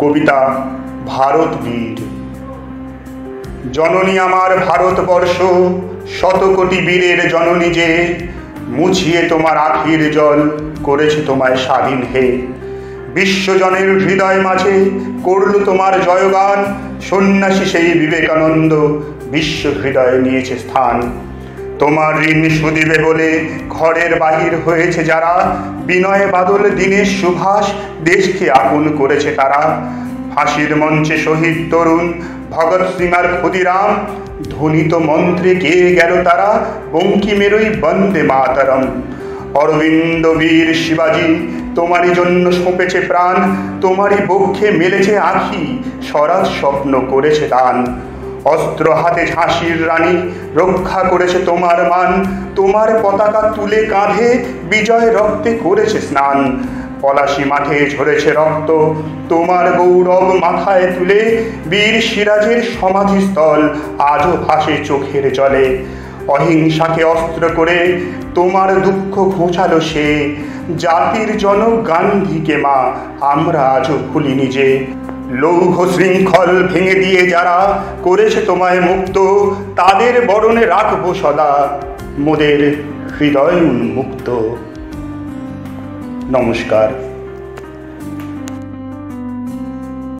কবিতা ভারত বীর। জননী আমার ভারতবর্ষ, শত কোটি বীরের জননী যে, মুছিয়ে তোমার আখির জল করেছে তোমায় স্বাধীন হে। বিশ্বজনের হৃদয় মাঝে করল তোমার জয়গান, সন্ন্যাসী সেই বিবেকানন্দ বিশ্ব হৃদয়ে নিয়েছে স্থান। তোমার ঋণ সুদিবে বলে ঘরের বাহির হয়েছে যারা, বিনয় বাদল দীনেশ সুভাষ দেশকে আপন করেছে তারা। ফাঁসির মঞ্চে শহীদ তরুণ ভগৎ সিং আর ক্ষুদিরাম, ধ্বনিত মন্ত্রে গেয়ে গেল তারা বঙ্কিমেরই বন্দে মাতরম। অরবিন্দ বীর শিবাজি তোমারই জন্য সঁপেছে প্রাণ, তোমারই বক্ষে মেলেছে আঁখি স্বরাজ স্বপ্ন করেছে দান। অস্ত্র হাতে ঝাঁসির রানী রক্ষা করেছে তোমার মান, তোমার পতাকা তুলে কাঁধে বিজয় রক্তে করেছে স্নান। পলাশী মাঠে ঝরেছে রক্ত তোমার গৌরব মাথায় তুলে, বীর সিরাজের সমাধিস্থল আজও ভাসে চোখের জলে। অহিংসাকে অস্ত্র করে তোমার দুঃখ ঘোচালো সে, জাতির জনক গান্ধীকে মা আমরা আজও ভুলিনি যে। লৌহ শৃঙ্খল ভেঙে দিয়ে যারা করেছে তোমায় মুক্ত, তাদের বরণে রাখবো সদা মোদের হৃদয় উন্মুক্ত। নমস্কার।